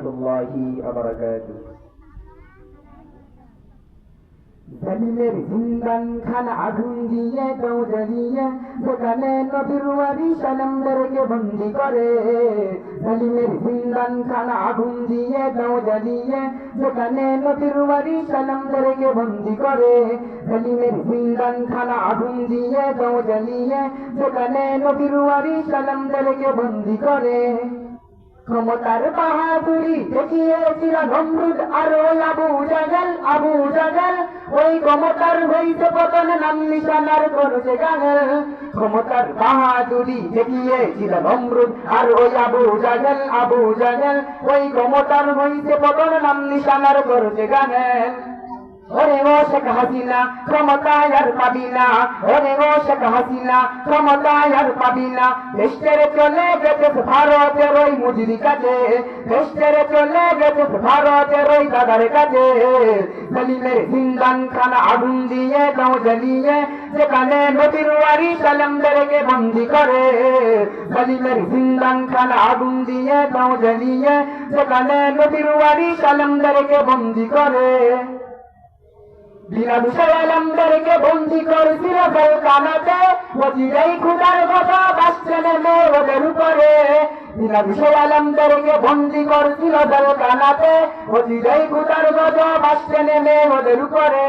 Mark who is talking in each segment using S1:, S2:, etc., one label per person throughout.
S1: রাহমাতুল্লাহি ওয়া বারাকাতুহু। জালিমের জিন্দান খানা আগুন দিয়ে দাও জ্বালিয়ে, যেখানে নবীর ওয়ারি সালামদারকে বন্দি করে। জালিমের জিন্দান খানা আগুন দিয়ে দাও জ্বালিয়ে, যেখানে নবীর ওয়ারি সালামদারকে বন্দি করে। জালিমের জিন্দান খানা আগুন দিয়ে দাও জ্বালিয়ে, যেখানে নবীর ওয়ারি সালামদারকে বন্দি করে। ক্ষমতার বাহাদুরি দেখিয়েছিল নমরুদ আর ওই আবু জাহেল, ওই ক্ষমতার হইতে পতন নাম নিশানার করেছে গাহেল। ক্ষমতার বাহাদুরি দেখিয়েছিল নমরুদ আর ওই আবু জাহেল, ওই ক্ষমতার হইতে পতন নাম নিশানার করেছে গাহেল। ওরে ও শেখ হাসিনা ক্ষমতায় আর পাবি না, ওরে ও শেখ হাসিনা ক্ষমতায় আর পাবি না। দেশ ছেড়ে চলে গেছে ভারতের ওই মুজিরি কাছে, দেশ ছেড়ে চলে গেছে ভারতের ওই দাদার কাছে। জালিমের জিন্দান খানা আগুন দিয়ে দাও জ্বালিয়ে, যেখানে নবীর ওয়ারি সালামদারকে বন্দি করে। জালিমের জিন্দান খানা আগুন দিয়ে দাও জ্বালিয়ে, যেখানে নবীর ওয়ারি সালামদারকে বন্দি করে। বিনা বিষয় আলমদারকে বন্দি করেছিল জেলখানাতে, ওজিরাই খুদার কথা বাসছে নেমে ওদের উপরে। বিনা বিষয় আলমদারকে বন্দি করেছিল জেলখানাতে, ওজিরাই খুদার কথা বাসছে নেমে ওদের উপরে।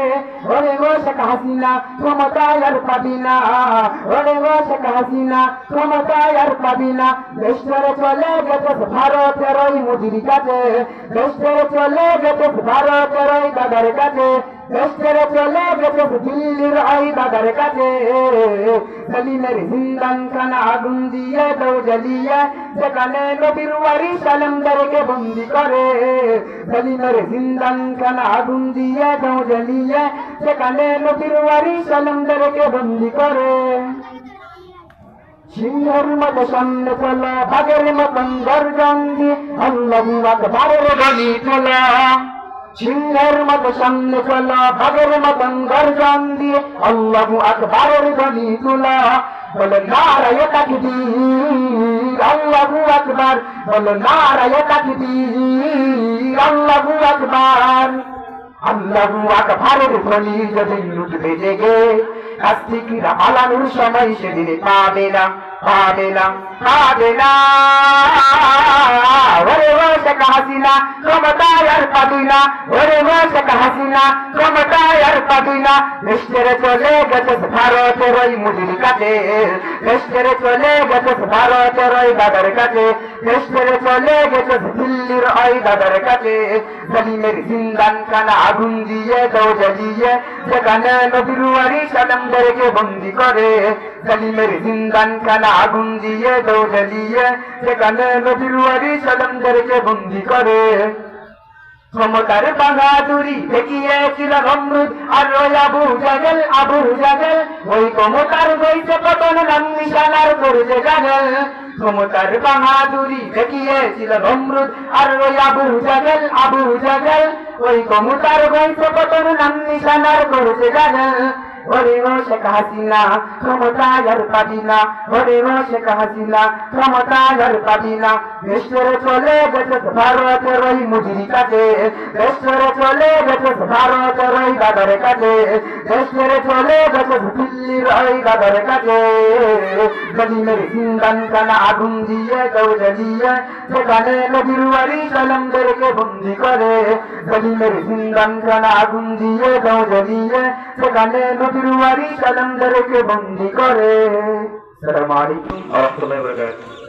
S1: ওরে গো শেখ হাসিনা ক্ষমতায় আর পাবি না, ওরে গো শেখ হাসিনা ক্ষমতায় আর পাবি না। দেশ ছেড়ে চলে গেছে ভারতের ওই মুজিরি কাছে, দেশ ছেড়ে চলে গেছে ভারতের ওই দাদার কাছে, দেশ ছেড়ে চলে গেছে দিল্লির ওই দাদার কাছে। জালিমের জিন্দান খানা আগুন দিয়ে দাও জ্বালিয়ে, যেখানে নবীর ওয়ারি সালামদারকে বন্দি করে। জালিমের জিন্দান খানা আগুন দিয়ে দাও জ্বালিয়ে, যেখানে নবীর ওয়ারি সালামদারকে বন্দি করে। সিংহের মতো সামনে চলো, বাঘের মতন গর্জন দিয়ে আল্লাহু আকবারের ধ্বনি তোলো। সিংহের মতো সামনে চলো, বাঘের মতন গর্জন দিয়ে আল্লাহু আকবারের ধ্বনি তোলো। বলো নারায়ে তাকবীর আল্লাহু আকবার, বলো নারায়ে তাকবীর আল্লাহু আকবার। আল্লাহু আকবারের ধ্বনি যেদিন উঠবে জেগে, নাস্তিকরা পালানোর সময় সেদিন পাবে না, পাবে না, পাবে না। ওরে ও শেখ হাসিনা ক্ষমতায় আর পাবি না, ওরে ও শেখ হাসিনা ক্ষমতায় আর পাবি না। দেশ ছেড়ে চলে গেছে ভারতের ওই মুজিরি কাছে, দেশ ছেড়ে চলে গেছে ভারতের ওই দাদার কাছে, দেশ ছেড়ে চলে গেছে দিল্লির ওই দাদার কাছে। জালিমের জিন্দান খানা আগুন দিয়ে দাও জ্বালিয়ে, যেখানে নবীর ওয়ারি সালামদারকে বন্দি করে। জালিমের জিন্দান খানা আগুন দিয়ে দাও জ্বালিয়ে, যেখানে নবীর ওয়ারি সালামদারকে বন্দি করে। ক্ষমতার বাহাদুরি দেখিয়েছিল নমরুদ আর ওই আবু জাহেল, ওই ক্ষমতার হইতে পতন নাম নিশানার করেছে গাহেল। ক্ষমতার বাহাদুরি দেখিয়েছিল নমরুদ আর ওই আবু জাহেল, ওই ক্ষমতার হইতে পতন নাম নিশানার করেছে গাহেল। ওরে ও শেখ হাসিনা ক্ষমতায় আর পাবি না, ওরে ও শেখ হাসিনা ক্ষমতায় আর পাবি না। দেশ ছেড়ে চলে গেছে ভারতের ওই মুজিরি কাছে, দেশ ছেড়ে চলে গেছে ভারতের ওই দাদার কাছে, দেশ ছেড়ে চলে গেছে দিল্লির ওই দাদার কাছে। জালিমের জিন্দান খানা আগুন দিয়ে দাও জ্বালিয়ে, যেখানে নবীর ওয়ারি সালামদারকে বন্দি করে। জালিমের জিন্দান খানা আগুন দিয়ে দাও জ্বালিয়ে, যেখানে নবীর ওয়ারি সালামদারকে বন্দি করে। আসসালামু আলাইকুম ওয়া রাহমাতুল্লাহি ওয়া বারাকাতুহু।